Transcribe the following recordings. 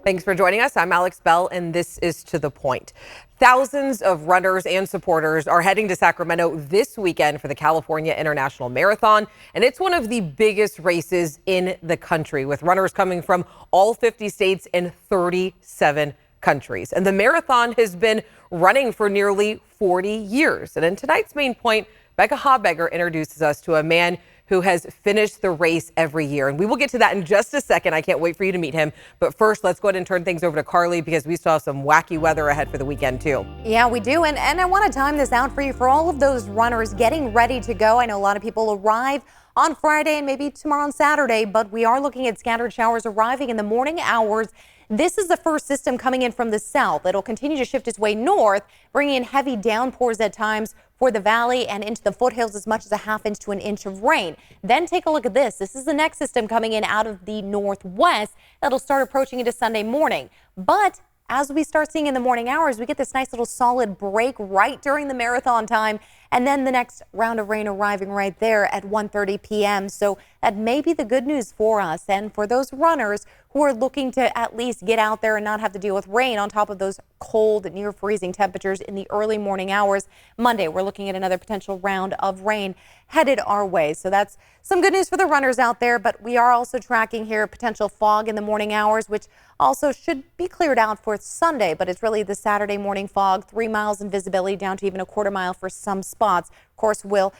Thanks for joining us. I'm Alex Bell, and this is To the Point. Thousands of runners and supporters are heading to Sacramento this weekend for the California International Marathon, and it's one of the biggest races in the country, with runners coming from all 50 states and 37 countries. And the marathon has been running for nearly 40 years. And in tonight's main point, Becca Habegger introduces us to a man who has finished the race every year. And we will get to that in just a second. I can't wait for you to meet him. But first, let's go ahead and turn things over to Carly, because we still have some wacky weather ahead for the weekend, too. Yeah, we do. And I want to time this out for you for all of those runners getting ready to go. I know a lot of people arrive on Friday and maybe tomorrow on Saturday, but we are looking at scattered showers arriving in the morning hours. This is the first system coming in from the south. It'll continue to shift its way north, bringing in heavy downpours at times for the valley and into the foothills, as much as a ½ inch to an inch of rain. Then take a look at this. This is the next system coming in out of the northwest that'll start approaching into Sunday morning. But as we start seeing in the morning hours, we get this nice little solid break right during the marathon time, and then the next round of rain arriving right there at 1:30 p.m. So that may be the good news for us and for those runners who are looking to at least get out there and not have to deal with rain on top of those cold, near freezing temperatures in the early morning hours. Monday, we're looking at another potential round of rain headed our way. So that's some good news for the runners out there, but we are also tracking here potential fog in the morning hours, which also should be cleared out for Sunday, but it's really the Saturday morning fog, 3 miles in visibility down to even a quarter mile for some spots. Of course, we'll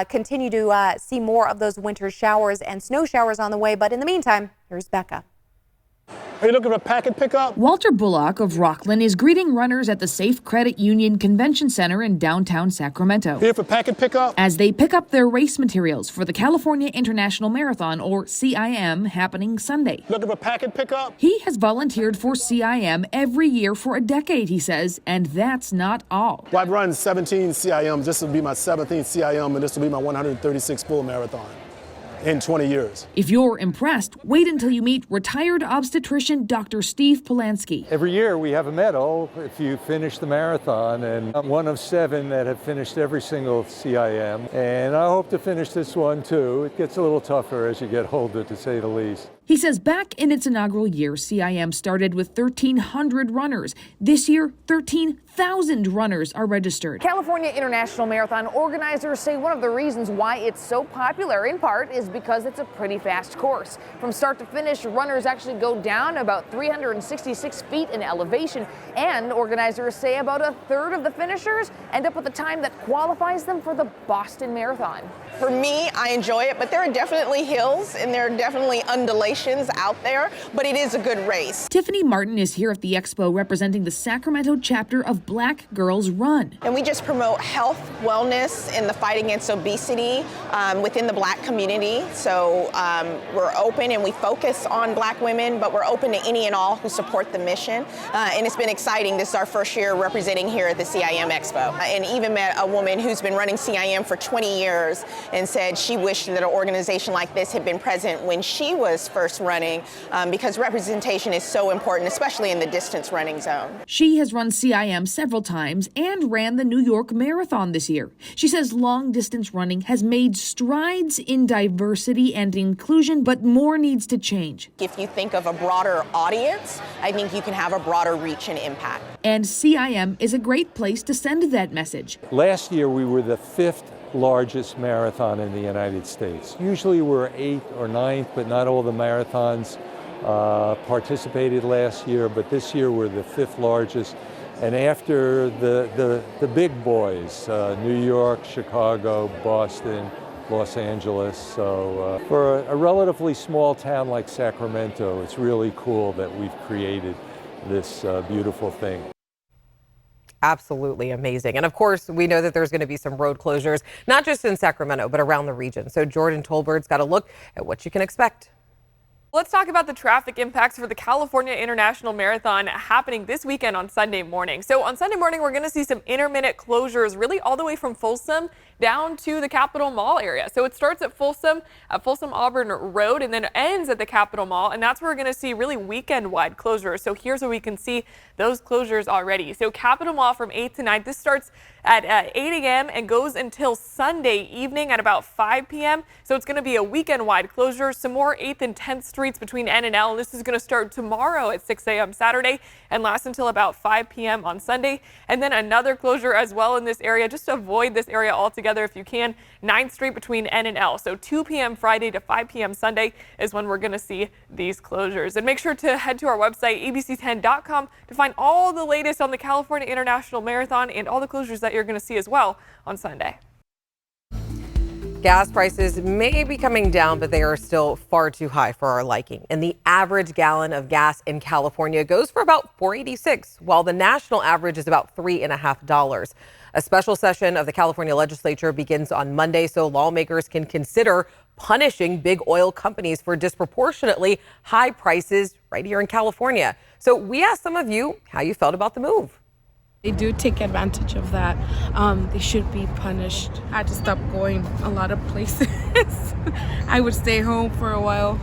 continue to see more of those winter showers and snow showers on the way, but in the meantime, here's Becca. Are you looking for a packet pickup? Walter Bullock of Rockland is greeting runners at the Safe Credit Union Convention Center in downtown Sacramento. Here for packet pickup? As they pick up their race materials for the California International Marathon, or CIM, happening Sunday. Looking for packet pickup? He has volunteered for CIM every year for a decade, he says, and that's not all. Well, I've run 17 CIMs. This will be my 17th CIM, and this will be my 136th full marathon in 20 years. If you're impressed, wait until you meet retired obstetrician Dr. Steve Polanski. Every year we have a medal if you finish the marathon, and I'm one of 7 that have finished every single CIM, and I hope to finish this one too. It gets a little tougher as you get older, to say the least. He says back in its inaugural year, CIM started with 1,300 runners. This year, 13,000 runners are registered. California International Marathon organizers say one of the reasons why it's so popular, in part, is because it's a pretty fast course. From start to finish, runners actually go down about 366 feet in elevation, and organizers say about a third of the finishers end up with a time that qualifies them for the Boston Marathon. For me, I enjoy it, but there are definitely hills and there are definitely undulations out there, but it is a good race. Tiffany Martin is here at the expo representing the Sacramento chapter of Black Girls Run. And we just promote health, wellness, and the fight against obesity within the Black community. So we're open and we focus on Black women, but we're open to any and all who support the mission. And it's been exciting. This is our first year representing here at the CIM Expo. And even met a woman who's been running CIM for 20 years and said she wished that an organization like this had been present when she was first running, because representation is so important, especially in the distance running zone. She has run CIM several times and ran the New York Marathon this year. She says long distance running has made strides in diversity and inclusion, but more needs to change. If you think of a broader audience, I think you can have a broader reach and impact. And CIM is a great place to send that message. Last year we were the 5th largest marathon in the United States. Usually we're 8th or 9th, but not all the marathons participated last year, but this year we're the 5th largest. And after the big boys, New York, Chicago, Boston, Los Angeles. So for a relatively small town like Sacramento, it's really cool that we've created this beautiful thing. Absolutely amazing. And of course, we know that there's going to be some road closures, not just in Sacramento, but around the region. So Jordan Tolbert's got a look at what you can expect. Let's talk about the traffic impacts for the California International Marathon happening this weekend on Sunday morning. So on Sunday morning, we're going to see some intermittent closures really all the way from Folsom down to the Capitol Mall area. So it starts at Folsom Auburn Road and then ends at the Capitol Mall. And that's where we're going to see really weekend-wide closures. So here's where we can see those closures already. So Capitol Mall from 8 to 9. This starts at 8 a.m. and goes until Sunday evening at about 5 p.m. So it's going to be a weekend-wide closure. Some more 8th and 10th Streets between N and L. And this is going to start tomorrow at 6 a.m. Saturday and last until about 5 p.m. on Sunday. And then another closure as well in this area. Just avoid this area altogether if you can. 9th Street between N and L. So 2 p.m. Friday to 5 p.m. Sunday is when we're going to see these closures. And make sure to head to our website, abc10.com, to find all the latest on the California International Marathon and all the closures that you're going to see as well on Sunday. Gas prices may be coming down, but they are still far too high for our liking. And the average gallon of gas in California goes for about $4.86, while the national average is about $3.50. A special session of the California legislature begins on Monday, so lawmakers can consider punishing big oil companies for disproportionately high prices right here in California. So we asked some of you how you felt about the move. They do take advantage of that. They should be punished. I had to stop going a lot of places. I would stay home for a while.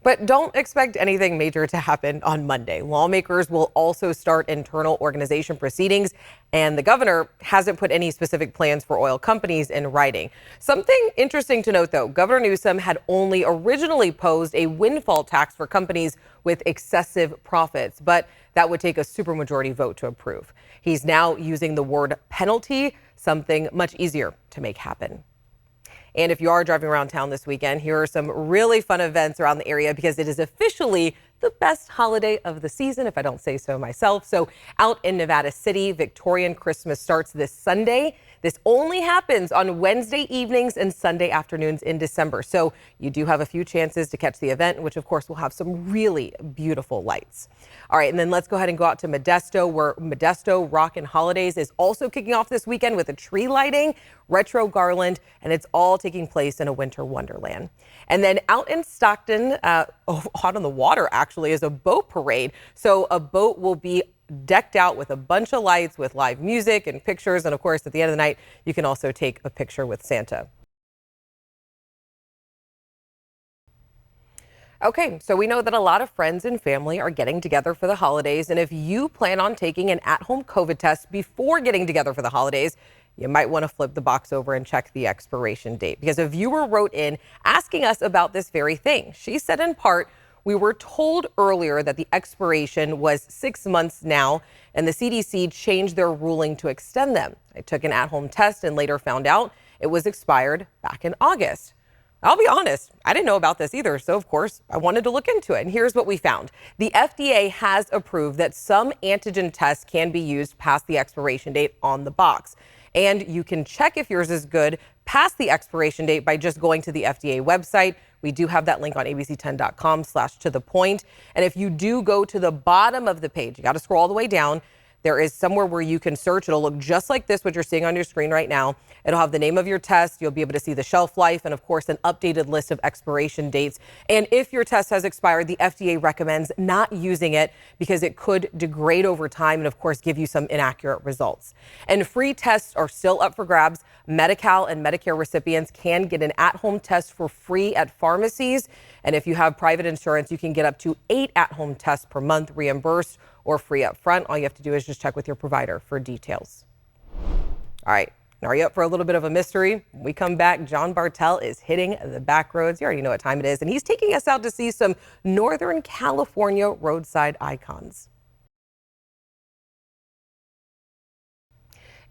But don't expect anything major to happen on Monday. Lawmakers will also start internal organization proceedings, and the governor hasn't put any specific plans for oil companies in writing. Something interesting to note, though, Governor Newsom had only originally posed a windfall tax for companies with excessive profits, but that would take a supermajority vote to approve. He's now using the word penalty, something much easier to make happen. And if you are driving around town this weekend, here are some really fun events around the area because it is officially the best holiday of the season, if I don't say so myself. So out in Nevada City, Victorian Christmas starts this Sunday. This only happens on Wednesday evenings and Sunday afternoons in December. So you do have a few chances to catch the event, which of course will have some really beautiful lights. All right, and then let's go ahead and go out to Modesto, where Modesto Rockin' Holidays is also kicking off this weekend with a tree lighting, retro garland, and it's all taking place in a winter wonderland. And then out in Stockton, out on the water actually, is a boat parade. So a boat will be decked out with a bunch of lights, with live music and pictures. And of course, at the end of the night, you can also take a picture with Santa. Okay, so we know that a lot of friends and family are getting together for the holidays. And if you plan on taking an at-home COVID test before getting together for the holidays, you might want to flip the box over and check the expiration date, because a viewer wrote in asking us about this very thing. She said, in part, we were told earlier that the expiration was 6 months now, and the CDC changed their ruling to extend them. I took an at-home test and later found out it was expired back in August. I'll be honest, I didn't know about this either, so of course I wanted to look into it. And here's what we found. The FDA has approved that some antigen tests can be used past the expiration date on the box. And you can check if yours is good past the expiration date by just going to the FDA website. We do have that link on abc10.com/to-the-point. And if you do go to the bottom of the page, you got to scroll all the way down. There is somewhere where you can search. It'll look just like this, what you're seeing on your screen right now. It'll have the name of your test. You'll be able to see the shelf life and, of course, an updated list of expiration dates. And if your test has expired, the FDA recommends not using it because it could degrade over time and, of course, give you some inaccurate results. And free tests are still up for grabs. Medi-Cal and Medicare recipients can get an at-home test for free at pharmacies. And if you have private insurance, you can get up to 8 at-home tests per month reimbursed or free up front. All you have to do is just check with your provider for details. All right. Are you up for a little bit of a mystery? When we come back, John Bartel is hitting the back roads. You already know what time it is. And he's taking us out to see some Northern California roadside icons.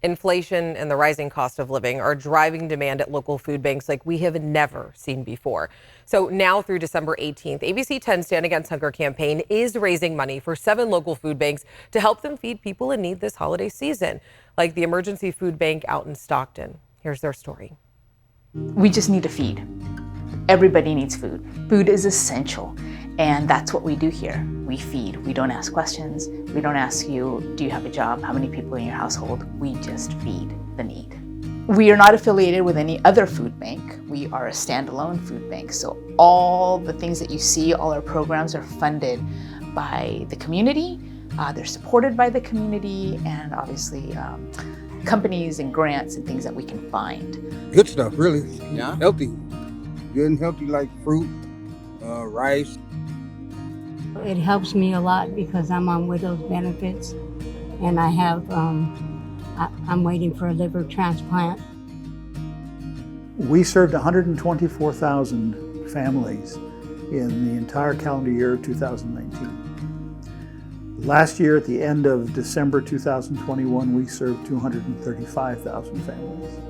Inflation and the rising cost of living are driving demand at local food banks like we have never seen before. So now through December 18th, ABC 10 Stand Against Hunger campaign is raising money for 7 local food banks to help them feed people in need this holiday season, like the Emergency Food Bank out in Stockton. Here's their story. We just need to feed. Everybody needs food. Food is essential, and that's what we do here. We feed. We don't ask questions. We don't ask you, do you have a job? How many people in your household? We just feed the need. We are not affiliated with any other food bank. We are a standalone food bank. So all the things that you see, all our programs are funded by the community. They're supported by the community, and obviously companies and grants and things that we can find. Good stuff, really. Yeah. Healthy. Good and healthy, like fruit, rice. It helps me a lot because I'm on widow's benefits and I have I'm waiting for a liver transplant. We served 124,000 families in the entire calendar year of 2019. Last year, at the end of December 2021, we served 235,000 families.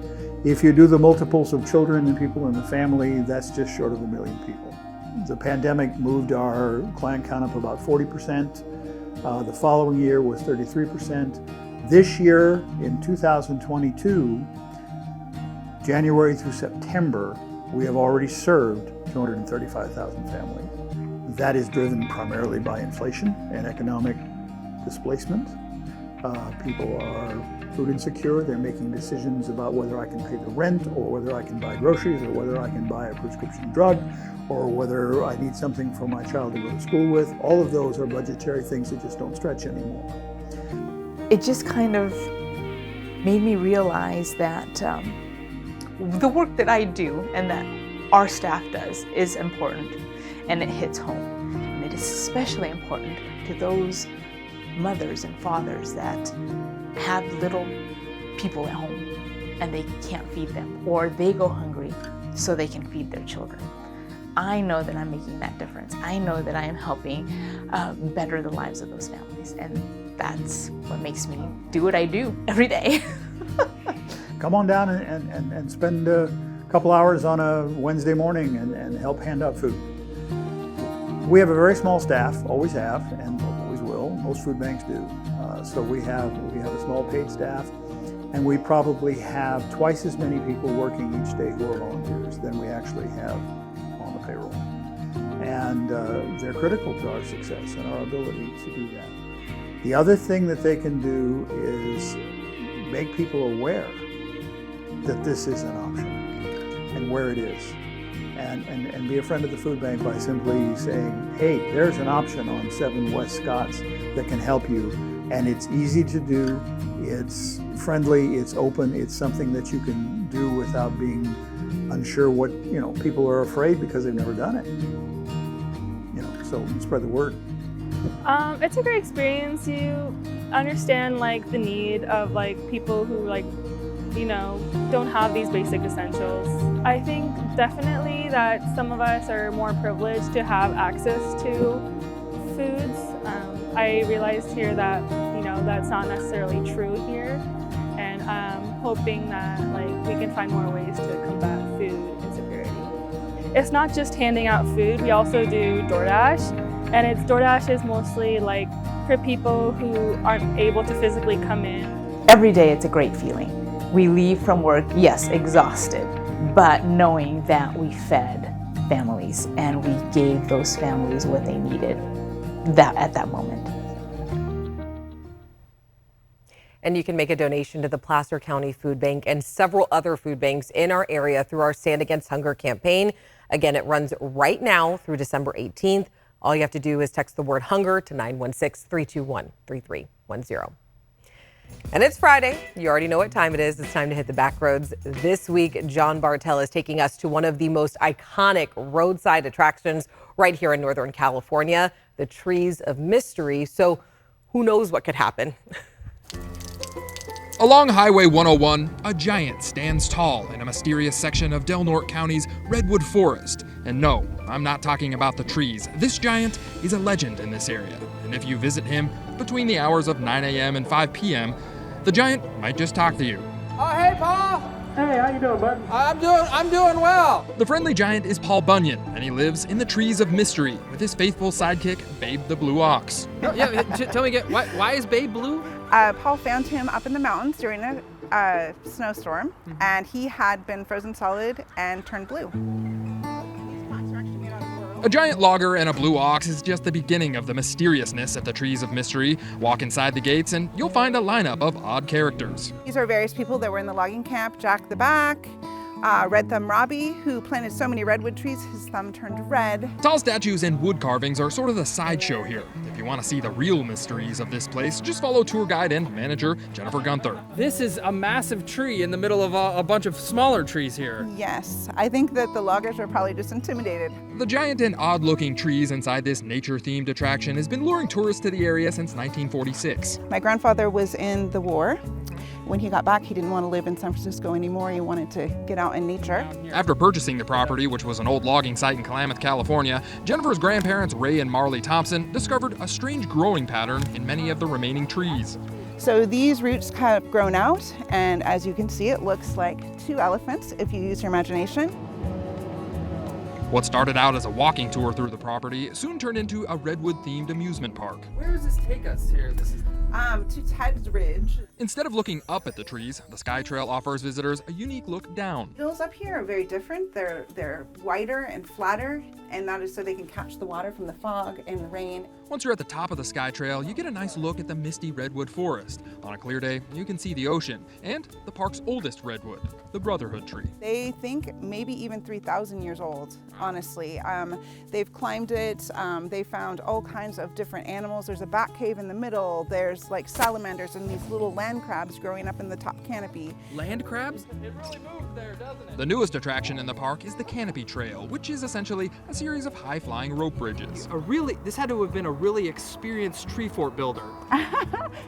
If you do the multiples of children and people in the family, that's just short of 1 million people. The pandemic moved our client count up about 40%. The following year was 33%. This year, in 2022, January through September, we have already served 235,000 families. That is driven primarily by inflation and economic displacement. People are food insecure. They're making decisions about whether I can pay the rent, or whether I can buy groceries, or whether I can buy a prescription drug, or whether I need something for my child to go to school with. All of those are budgetary things that just don't stretch anymore. It just kind of made me realize that the work that I do and that our staff does is important, and it hits home. And it is especially important to those mothers and fathers that have little people at home and they can't feed them, or they go hungry so they can feed their children. I know that I'm making that difference. I know that I am helping better the lives of those families, and that's what makes me do what I do every day. Come on down and spend a couple hours on a Wednesday morning and help hand out food. We have a very small staff, always have, and always will. Most food banks do. So we have a small paid staff, and we probably have twice as many people working each day who are volunteers than we actually have on the payroll. And they're critical to our success and our ability to do that. The other thing that they can do is make people aware that this is an option and where it is. And be a friend of the food bank by simply saying, hey, there's an option on 7 West Scotts that can help you. And it's easy to do, it's friendly, it's open, it's something that you can do without being unsure what, people are afraid because they've never done it. So spread the word. It's a great experience. You understand the need of people who don't have these basic essentials. I think definitely that some of us are more privileged to have access to foods. I realized here that that's not necessarily true here, and I'm hoping that we can find more ways to combat food insecurity. It's not just handing out food. We also do DoorDash, and DoorDash is mostly for people who aren't able to physically come in. Every day it's a great feeling. We leave from work, yes, exhausted, but knowing that we fed families and we gave those families what they needed at that moment. And you can make a donation to the Placer County Food Bank and several other food banks in our area through our Stand Against Hunger campaign. Again, it runs right now through December 18th. All you have to do is text the word hunger to 916-321-3310. And it's Friday. You already know what time it is. It's time to hit the back roads. This week, John Bartel is taking us to one of the most iconic roadside attractions right here in Northern California, the Trees of Mystery. So who knows what could happen? Along Highway 101, a giant stands tall in a mysterious section of Del Norte County's Redwood Forest. And no, I'm not talking about the trees. This giant is a legend in this area. And if you visit him between the hours of 9 a.m. and 5 p.m., the giant might just talk to you. Oh, hey, Paul. Hey, how you doing, bud? I'm doing well. The friendly giant is Paul Bunyan, and he lives in the Trees of Mystery with his faithful sidekick, Babe the Blue Ox. Yeah, tell me again, why is Babe blue? Paul found him up in the mountains during a snowstorm, and he had been frozen solid and turned blue. A giant logger and a blue ox is just the beginning of the mysteriousness at the Trees of Mystery. Walk inside the gates and you'll find a lineup of odd characters. These are various people that were in the logging camp. Jack the Back, Red Thumb Robbie, who planted so many redwood trees his thumb turned red. Tall statues and wood carvings are sort of the sideshow here. If you want to see the real mysteries of this place, just follow tour guide and manager Jennifer Gunther. This is a massive tree in the middle of a bunch of smaller trees here. Yes, I think that the loggers were probably just intimidated. The giant and odd-looking trees inside this nature-themed attraction has been luring tourists to the area since 1946. My grandfather was in the war. when he got back, he didn't want to live in San Francisco anymore. He wanted to get out in nature. After purchasing the property, which was an old logging site in Klamath, California, Jennifer's grandparents, Ray and Marley Thompson, discovered a strange growing pattern in many of the remaining trees. So these roots have grown out, and as you can see, it looks like two elephants if you use your imagination. What started out as a walking tour through the property soon turned into a redwood-themed amusement park. Where does this take us here? This is To Ted's Ridge. Instead of looking up at the trees, the Sky Trail offers visitors a unique look down. Hills up here are very different. They're wider and flatter, and that is so they can catch the water from the fog and the rain. Once you're at the top of the Sky Trail, you get a nice look at the misty redwood forest. On a clear day, you can see the ocean and the park's oldest redwood, the Brotherhood tree. They think maybe even 3,000 years old, honestly. They've climbed it. They found all kinds of different animals. There's a bat cave in the middle. There's like salamanders and these little land crabs growing up in the top canopy. land crabs? It really moved there, doesn't it? The newest attraction in the park is the Canopy Trail, which is essentially a series of high-flying rope bridges. This had to have been a really experienced tree fort builder.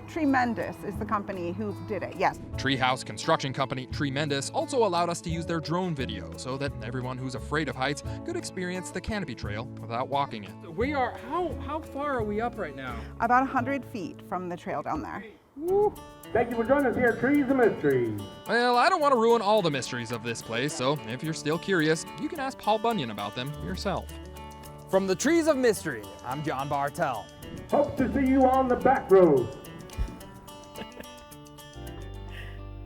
Tremendous is the company who did it, yes. Treehouse construction company Tremendous also allowed us to use their drone video so that everyone who's afraid of heights could experience the Canopy Trail without walking it. We are, how far are we up right now? About 100 feet from the trail down there. Woo. Thank you for joining us here at Trees and Mysteries. Well, I don't want to ruin all the mysteries of this place, so if you're still curious, you can ask Paul Bunyan about them yourself. From the Trees of Mystery, I'm John Bartel. Hope to see you on the back road.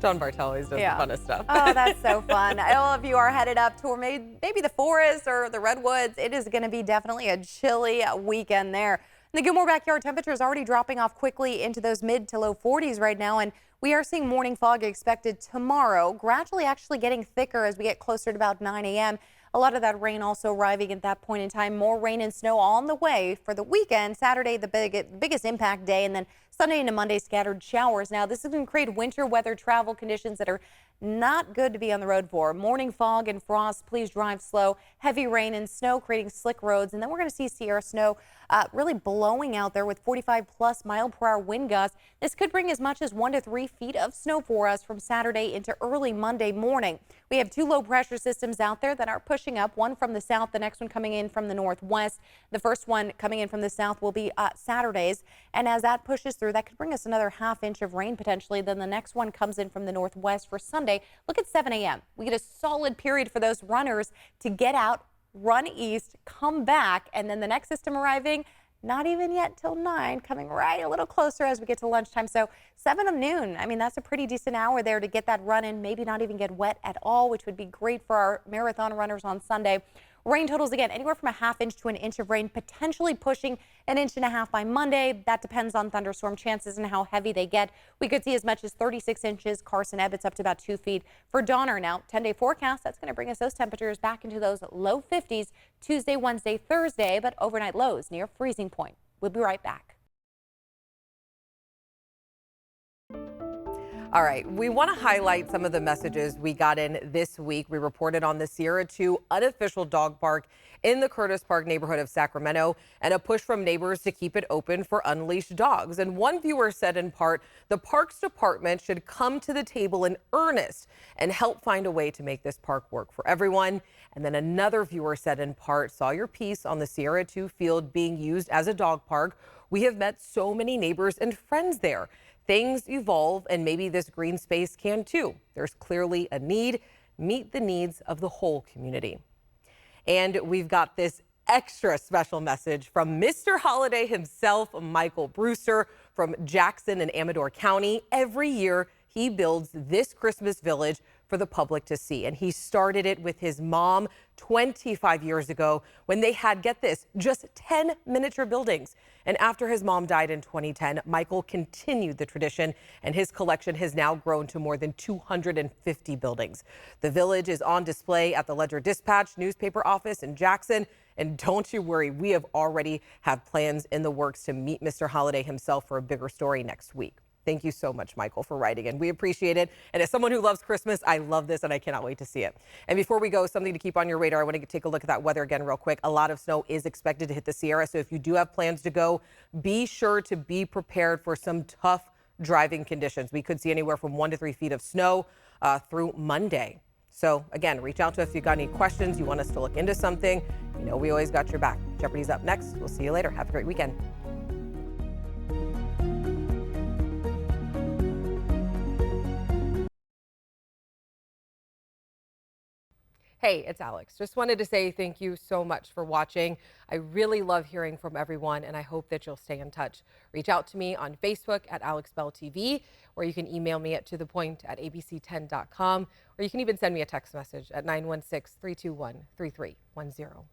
John Bartel always does the funnest stuff. Oh, that's so fun. All of you are headed up toward maybe the forest or the redwoods. It is going to be definitely a chilly weekend there. The Gilmore backyard temperature is already dropping off quickly into those mid to low 40s right now, and we are seeing morning fog expected tomorrow, gradually actually getting thicker as we get closer to about 9 a.m. A lot of that rain also arriving at that point in time. More rain and snow on the way for the weekend. Saturday, the biggest impact day, and then Sunday into Monday, scattered showers. Now, this is going to create winter weather travel conditions that are not good to be on the road for. Morning fog and frost. Please drive slow. Heavy rain and snow creating slick roads. And then we're going to see Sierra snow really blowing out there with 45+ mile-per-hour wind gusts. This could bring as much as 1 to 3 feet of snow for us from Saturday into early Monday morning. We have 2 low pressure systems out there that are pushing up, one from the south, the next one coming in from the northwest. The first one coming in from the south will be Saturdays. And as that pushes through, that could bring us another ½ inch of rain potentially. Then the next one comes in from the northwest for Sunday. Look at 7 a.m. We get a solid period for those runners to get out, run east, come back, and then the next system arriving not even yet till 9, coming right a little closer as we get to lunchtime. So 7 of noon, I mean, that's a pretty decent hour there to get that run in, maybe not even get wet at all, which would be great for our marathon runners on Sunday. Rain totals, again, anywhere from ½ inch to 1 inch of rain, potentially pushing 1.5 inches by Monday. That depends on thunderstorm chances and how heavy they get. We could see as much as 36 inches. Carson Ebbitt's up to about 2 feet. For Donner now, 10-day forecast, that's going to bring us those temperatures back into those low 50s Tuesday, Wednesday, Thursday, but overnight lows near freezing point. We'll be right back. All right, we want to highlight some of the messages we got in this week. We reported on the Sierra 2 unofficial dog park in the Curtis Park neighborhood of Sacramento and a push from neighbors to keep it open for unleashed dogs. And one viewer said in part, the Parks Department should come to the table in earnest and help find a way to make this park work for everyone. And then another viewer said in part, saw your piece on the Sierra 2 field being used as a dog park. We have met so many neighbors and friends there. Things evolve, and maybe this green space can too. There's clearly a need. Meet the needs of the whole community. And we've got this extra special message from Mr. Holiday himself, Michael Brewster from Jackson and Amador County. Every year, he builds this Christmas village for the public to see. And he started it with his mom 25 years ago when they had, get this, just 10 miniature buildings. And after his mom died in 2010, Michael continued the tradition, and his collection has now grown to more than 250 buildings. The village is on display at the Ledger-Dispatch newspaper office in Jackson. And don't you worry, we have already have plans in the works to meet Mr. Holiday himself for a bigger story next week. Thank you so much, Michael, for writing in. We appreciate it. And as someone who loves Christmas, I love this and I cannot wait to see it. And before we go, something to keep on your radar. I want to take a look at that weather again real quick. A lot of snow is expected to hit the Sierra. So if you do have plans to go, be sure to be prepared for some tough driving conditions. We could see anywhere from 1 to 3 feet of snow through Monday. So again, reach out to us if you got any questions, you want us to look into something. You know, we always got your back. Jeopardy's up next. We'll see you later. Have a great weekend. Hey, it's Alex. Just wanted to say thank you so much for watching. I really love hearing from everyone, and I hope that you'll stay in touch. Reach out to me on Facebook at AlexBellTV, or you can email me at tothepoint@abc10.com, or you can even send me a text message at 916-321-3310.